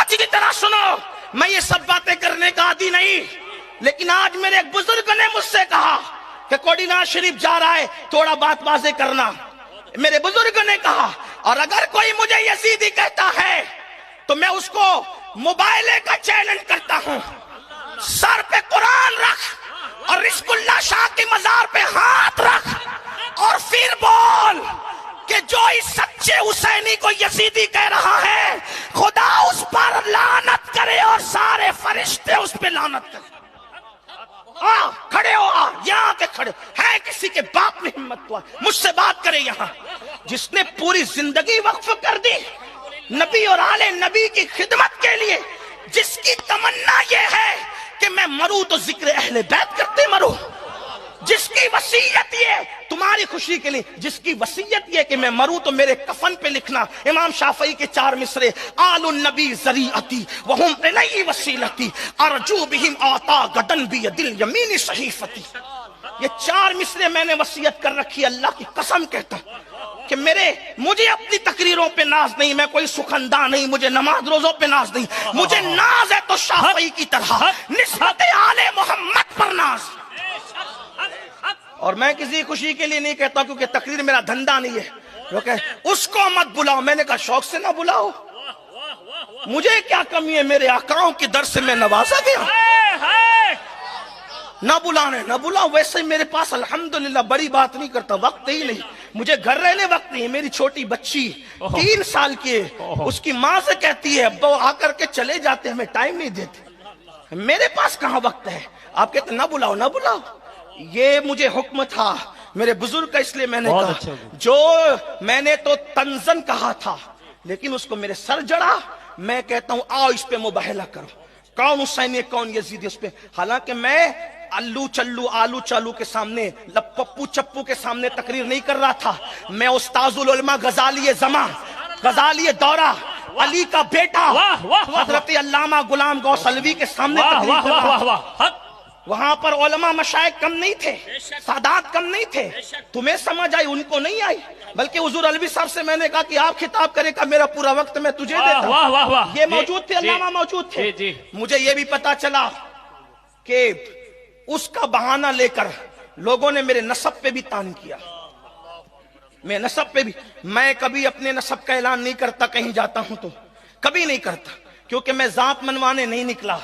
اچھی طرح سنو، میں یہ سب باتیں کرنے کا عادی نہیں، لیکن آج میرے ایک بزرگ نے مجھ سے کہا کہ کوڈی نواز شریف جا رہا ہے، تھوڑا بات واضح کرنا۔ میرے بزرگ نے کہا، اور اگر کوئی مجھے یزیدی کہتا ہے تو میں اس کو موبائلے کا چیلنج کرتا ہوں، سر پہ قرآن رکھ اور رزق اللہ شاہ کی مزار پہ ہاتھ رکھ اور پھر بول کہ جو اس سچے حسینی کو یزیدی کہہ رہا ہے خدا اس پر لعنت کرے اور سارے فرشتے اس پہ لعنت کرے۔ کھڑے ہو، یہاں کے کھڑے ہے، کسی کے باپ نے ہمت ہوا مجھ سے بات کرے یہاں، جس نے پوری زندگی وقف کر دی نبی اور آل نبی کی خدمت کے لیے، جس کی تمنا یہ ہے کہ میں مروں تو ذکر اہل بیت کرتے مروں، جس کی وصیت یہ تمہاری خوشی کے لیے، جس کی وصیت یہ کہ میں مروں تو میرے کفن پہ لکھنا امام شافعی کے 4 مصرے، آل النبی ذریعتی وہم الی وسیلتی ارجو بہم آتا غدن بید الیمین صحیفتی۔ یہ 4 مصرے میں نے وصیت کر رکھی، اللہ کی قسم کہتا ہوں کہ مجھے اپنی تقریروں پہ ناز نہیں، میں کوئی سخندہ نہیں، مجھے نماز روزوں پہ ناز نہیں، مجھے ناز ہے تو شافعی کی طرح نسبت آل محمد پر ناز۔ اور میں کسی خوشی کے لیے نہیں کہتا کیونکہ تقریر میرا دھندا نہیں ہے، کیونکہ اس کو مت بلاؤ، میں نے کہا شوق سے نہ بلاؤ، مجھے کیا کمی ہے، میرے آقاؤں کی در سے میں نوازا گیا، نہ بلانے نہ بلاؤ۔ ویسے میرے پاس الحمدللہ بڑی بات نہیں کرتا، وقت ہی نہیں، مجھے گھر رہنے وقت نہیں ہے۔ میری چھوٹی بچی 3 سال کی ہے، اس کی ماں سے کہتی ہے ابا آ کر کے چلے جاتے، ہمیں ٹائم نہیں دیتے، میرے پاس کہاں وقت ہے، آپ کہتے نہ بلاؤ نہ بلاؤ۔ یہ مجھے حکم تھا میرے بزرگ کا، اس لیے میں نے کہا، جو میں نے تو تنزن کہا تھا لیکن اس کو میرے سر جڑا، میں کہتا ہوں آؤ اس پہ مباہلہ کرو، کون حسینی کون یزیدی اس پہ، حالانکہ میں الو چلو آلو چالو کے سامنے، پپو چپو کے سامنے تقریر نہیں کر رہا تھا، میں استاذ العلماء غزالی زمان، غزالی دورہ، علی کا بیٹا حضرت علامہ غلام غوث علوی کے سامنے تقریر کر رہا تھا۔ وہاں پر علماء مشائخ کم نہیں تھے، سادات کم نہیں تھے، تمہیں سمجھ آئی ان کو نہیں آئی، بلکہ حضور علوی صاحب سے میں نے کہا کہ آپ خطاب کرے گا، میرا پورا وقت میں تجھے دیتا ہوں۔ یہ موجود تھے، علامہ موجود تھے۔ مجھے یہ بھی پتا چلا کہ اس کا بہانہ لے کر لوگوں نے میرے نسب پہ بھی تان کیا، میں نسب پہ بھی، میں کبھی اپنے نسب کا اعلان نہیں کرتا، کہیں جاتا ہوں تو کبھی نہیں کرتا، کیونکہ میں ذات منوانے نہیں نکلا،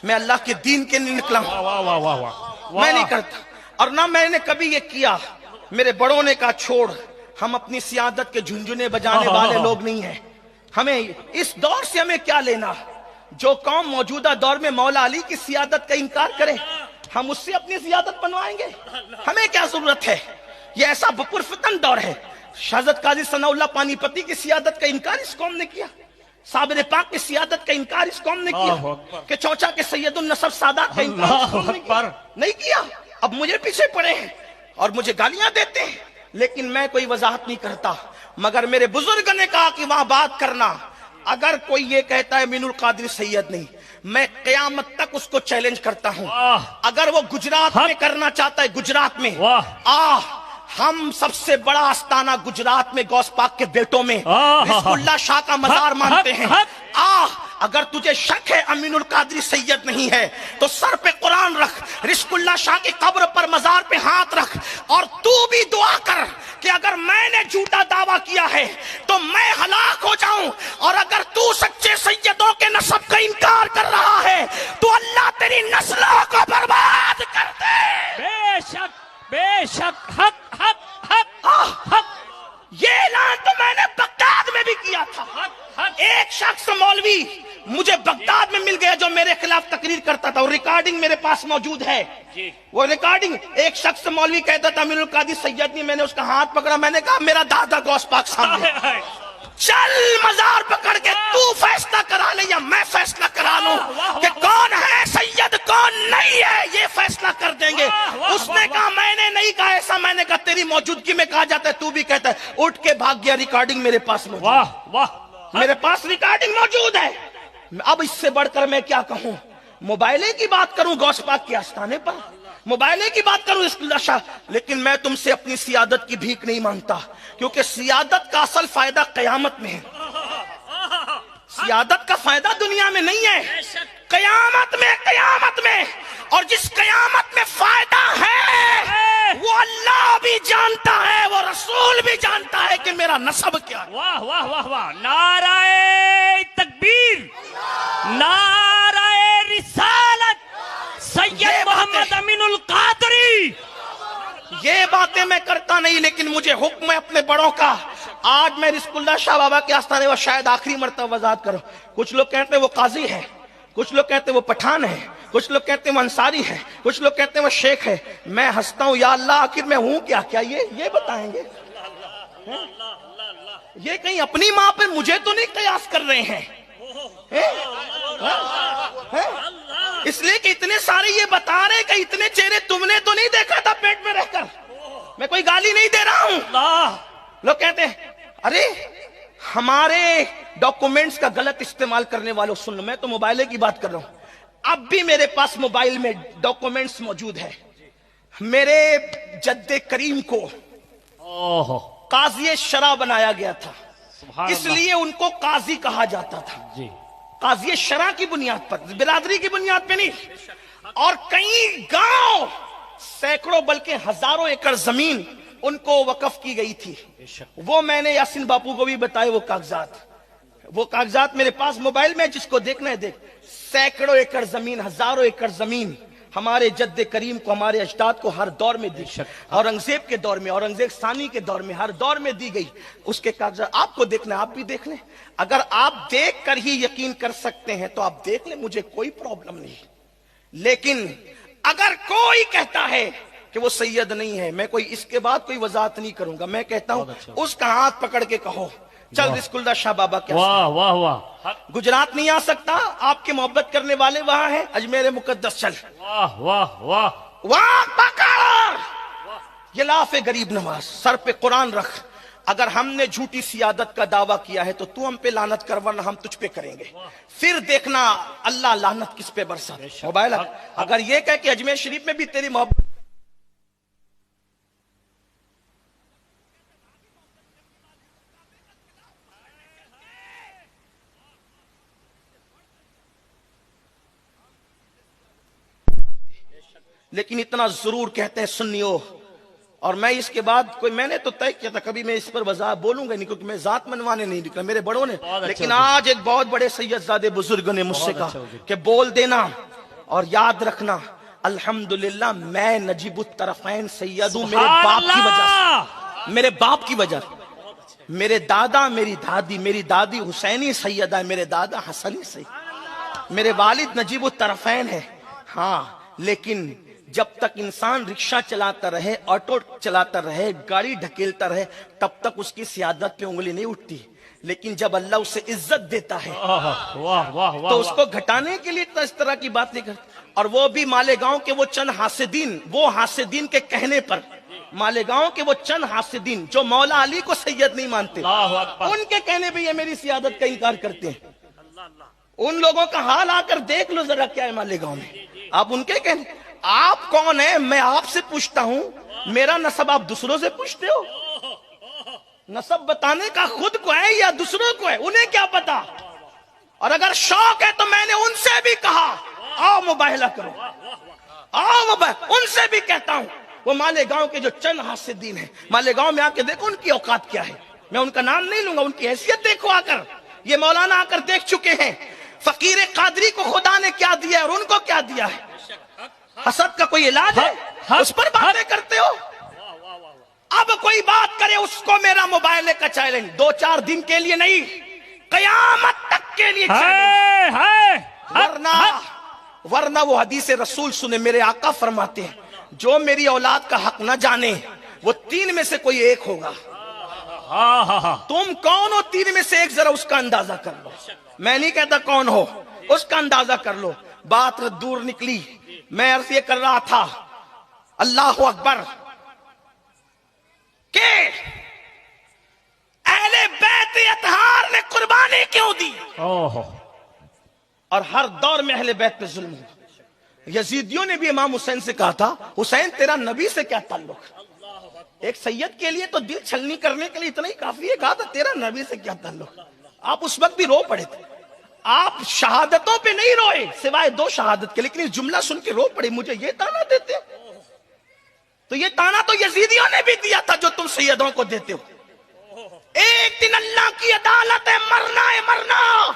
میں اللہ کے دین کے نہیں نکلا ہوں، میں نہیں کرتا۔ اور نہ میں نے کبھی یہ کیا، میرے بڑوں نے کہا چھوڑ، ہم اپنی سیادت کے جھنجھنے بجانے والے لوگ نہیں ہیں، ہمیں اس دور سے ہمیں کیا لینا، جو قوم موجودہ دور میں مولا علی کی سیادت کا انکار کرے ہم اس سے اپنی سیادت بنوائیں گے، ہمیں کیا ضرورت ہے، یہ ایسا پرفتن دور ہے۔ شہزاد قاضی ثناء اللہ پانی پتی کی سیادت کا انکار اس قوم نے کیا، صابر پاک کی سیادت کا انکار اس قوم نے کیا، کہ چوچا کے سید النصب سادات کا انکار اس قوم نے کیا نہیں کیا۔ اب مجھے پیچھے پڑے ہیں اور مجھے گالیاں دیتے ہیں، لیکن میں کوئی وضاحت نہیں کرتا، مگر میرے بزرگ نے کہا کہ وہاں بات کرنا، اگر کوئی یہ کہتا ہے مین القادری سید نہیں، میں قیامت تک اس کو چیلنج کرتا ہوں، اگر وہ گجرات میں کرنا چاہتا ہے، گجرات میں ہم سب سے بڑا آستانہ گجرات میں غوث پاک کے بیٹوں میں رزق اللہ شاہ کا مزار مانتے ہیں، اگر تجھے شک ہے امین القادری سید نہیں ہے تو سر پہ قرآن رکھ، رزق اللہ شاہ کی قبر پر مزار پہ ہاتھ رکھ، اور تو بھی دعا کر کہ اگر میں نے جھوٹا دعویٰ کیا ہے تو میں ہلاک ہو جاؤں، اور اگر تو سچے سیدوں کے نسب کا انکار کر رہا ہے تو اللہ تیری نسلوں کو برباد کر دے۔ بے شک بے شک، حق حق حق حق۔ یہ اعلان تو میں نے بغداد میں بھی کیا تھا، ایک شخص مولوی مجھے بغداد میں مل گیا جو میرے خلاف تقریر کرتا تھا، اور ریکارڈنگ میرے پاس موجود ہے، وہ ریکارڈنگ، ایک شخص مولوی کہتا تھا امین القادری سید نہیں، میں نے اس کا ہاتھ پکڑا، میں نے کہا میرا دادا غوث پاک سامنے، چل مزار پکڑ کے تو فیصلہ کرا لے یا میں فیصلہ کرا لوں کہ کون ہے سید کون نہیں ہے، یہ فیصلہ کر دیں گے۔ اس نے کہا میں نے نہیں کہا ایسا، میں نے کہا تیری موجودگی میں کہا جاتا ہے، تو بھی کہتا ہے، اٹھ کے بھاگ گیا، ریکارڈنگ میرے پاس موجود ہے، واہ واہ، میرے پاس ریکارڈنگ موجود ہے۔ اب اس سے بڑھ کر میں کیا کہوں، موبائلے کی بات کروں غوث پاک کے آستانے پر، موبائلے کی بات کروں اس نشہ، لیکن میں تم سے اپنی سیادت کی بھیک نہیں مانگتا، کیونکہ سیادت کا اصل فائدہ قیامت میں ہے، سیادت کا فائدہ دنیا میں نہیں ہے، قیامت میں اور جس قیامت میں فائدہ ہے وہ اللہ بھی جانتا ہے، وہ رسول بھی جانتا ہے کہ میرا نسب کیا ہے۔ واہ واہ واہ واہ، نعرہ تکبیر، نعرہ رسالت، سید محمد امین القادری۔ یہ باتیں میں کرتا نہیں، لیکن مجھے حکم ہے اپنے بڑوں کا۔ آج میں رزق اللہ شاہ بابا کے آستانے وہ شاید آخری مرتبہ وضاحت کروں۔ کچھ لوگ کہتے ہیں وہ قاضی ہے، کچھ لوگ کہتے ہیں وہ پٹھان ہے، کچھ لوگ کہتے ہیں وہ انصاری ہے، کچھ لوگ کہتے ہیں وہ شیخ ہے۔ میں ہنستا ہوں، یا اللہ آخر میں ہوں کیا یہ بتائیں گے؟ یہ کہیں اپنی ماں پہ مجھے تو نہیں قیاس کر رہے ہیں؟ اس لیے کہ اتنے سارے یہ بتا رہے کہ اتنے چہرے تم نے تو نہیں دیکھا تھا پیٹ میں رہ کر۔ میں کوئی گالی نہیں دے رہا ہوں۔ لوگ کہتے ہیں ارے ہمارے ڈاکومنٹس کا غلط استعمال کرنے والوں، سن لو، میں تو موبائل کی بات کر رہا ہوں۔ اب بھی میرے پاس موبائل میں ڈاکومنٹس موجود ہے۔ میرے جد کریم کو قاضی شرع بنایا گیا تھا، اس لیے ان کو قاضی کہا جاتا تھا، قاضی شرع کی بنیاد پر، برادری کی بنیاد پہ نہیں۔ اور کئی گاؤں، سینکڑوں بلکہ ہزاروں ایکڑ زمین ان کو وقف کی گئی تھی۔ وہ میں نے یاسین باپو کو بھی بتائے، وہ کاغذات میرے پاس موبائل میں، جس کو دیکھنا ہے دیکھ۔ سینکڑوں ایکڑ زمین، ہزاروں ایکڑ زمین ہمارے جد کریم کو، ہمارے اجداد کو ہر دور میں دی، اورنگزیب کے دور میں، اورنگزیب ثانی کے دور میں، ہر دور میں دی گئی۔ اس کے کاغذات آپ کو دیکھنا ہے، آپ بھی دیکھ لیں۔ اگر آپ دیکھ کر ہی یقین کر سکتے ہیں تو آپ دیکھ لیں، مجھے کوئی پرابلم نہیں۔ لیکن اگر کوئی کہتا ہے کہ وہ سید نہیں ہے، میں کوئی اس کے بعد کوئی وضاحت نہیں کروں گا۔ میں کہتا ہوں اس کا ہاتھ پکڑ کے کہو چل رزق اللہ شاہ بابا کے واہ واہ واہ، گجرات نہیں آ سکتا، آپ کے محبت کرنے والے وہاں ہیں، اجمیر مقدس چل، واہ واہ واہ، وہاں پکڑ۔ یہ لاف غریب نواز، سر پہ قرآن رکھ۔ اگر ہم نے جھوٹی سیادت کا دعویٰ کیا ہے تو ہم پہ لعنت کر، ورنہ ہم تجھ پہ کریں گے، پھر دیکھنا اللہ لعنت کس پہ برسا۔ موبائل اگر یہ کہے کہ اجمیر شریف میں بھی تیری محبت، لیکن اتنا ضرور کہتے ہیں سنیو، اور میں اس کے بعد میں نے تو طے کیا تھا کبھی میں اس پر وضاحت بولوں گا نہیں، کیونکہ میں ذات منوانے نہیں نکلا، میرے بڑوں نے، لیکن آج ایک بہت بڑے سید زادے بزرگ نے مجھ سے کہا کہ بول دینا اور یاد رکھنا، الحمدللہ میں نجیب الطرفین سید ہوں، میرے باپ کی وجہ سے، میرے باپ کی وجہ سے۔ میرے دادا، میری دادی حسینی سیدہ ہے، میرے دادا حسنی سید، میرے والد نجیب الطرفین ہے۔ ہاں، لیکن جب تک انسان رکشہ چلاتا رہے، آٹو چلاتا رہے، گاڑی ڈھکیلتا رہے، تب تک اس کی سیادت پہ انگلی نہیں اٹھتی۔ لیکن جب اللہ اسے عزت دیتا ہے تو اس کو گھٹانے کے لیے اس طرح کی بات نہیں کرتا۔ اور وہ بھی مالیگاؤں کے وہ چند حاسدین، وہ حاسدین کے کہنے پر، مالیگاؤں کے وہ چند حاسدین جو مولا علی کو سید نہیں مانتے، ان کے کہنے پہ یہ میری سیادت کا انکار کرتے ہیں۔ ان لوگوں کا حال آ کر دیکھ لو ذرا کیا ہے مالیگاؤں میں۔ آپ ان کے کہنے، آپ کون ہیں؟ میں آپ سے پوچھتا ہوں، میرا نسب آپ دوسروں سے پوچھتے ہو؟ نسب بتانے کا خود کو ہے یا دوسروں کو ہے؟ انہیں کیا پتا؟ اور اگر شوق ہے تو میں نے ان سے بھی کہا آؤ مباہلہ کرو، آؤ ان سے بھی کہتا ہوں، وہ مالیگاؤں کے جو چند حاسدین ہیں، مالیگاؤں میں آ کے دیکھو ان کی اوقات کیا ہے۔ میں ان کا نام نہیں لوں گا، ان کی حیثیت دیکھو آ کر۔ یہ مولانا آ کر دیکھ چکے ہیں فقیر قادری کو خدا نے کیا دیا ہے اور ان کو کیا دیا ہے۔ حسد کا کوئی علاج ہے؟ اس پر باتیں کرتے ہو۔ اب کوئی بات کرے اس کو میرا موبائل کا چیلنج، 2-4 دن کے لیے نہیں، قیامت تک کے لیے چیلنج۔ ورنہ وہ حدیث رسول سنے، میرے آقا فرماتے ہیں جو میری اولاد کا حق نہ جانے وہ 3 میں سے کوئی ایک ہوگا۔ تم کون ہو 3 میں سے ایک؟ ذرا اس کا اندازہ کر لو۔ میں نہیں کہتا کون ہو، اس کا اندازہ کر لو۔ بات دور نکلی، میں عرض یہ کر رہا تھا، اللہ اکبر، کہ اہل بیت اطہار نے قربانی کیوں دی؟ اور ہر دور میں اہل بیت پہ ظلم ہوا۔ یزیدیوں نے بھی امام حسین سے کہا تھا، حسین تیرا نبی سے کیا تعلق؟ ایک سید کے لیے تو دل چھلنی کرنے کے لیے اتنا ہی کافی ہے، کہا تھا تیرا نبی سے کیا تعلق؟ آپ اس وقت بھی رو پڑے تھے، آپ شہادتوں پہ نہیں روئے سوائے 2 شہادت کے، لیکن اس جملہ سن کے رو پڑے مجھے یہ تانا دیتے ہو؟ تو یہ تانا تو یزیدیوں نے بھی دیا تھا جو تم سیدوں کو دیتے ہو۔ ایک دن اللہ کی عدالت ہے، مرنا ہے مرنا۔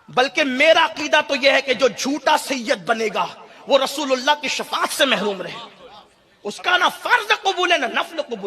بلکہ میرا عقیدہ تو یہ ہے کہ جو جھوٹا سید بنے گا وہ رسول اللہ کی شفاعت سے محروم رہے، اس کا نہ فرض قبول ہے نہ نفل قبول۔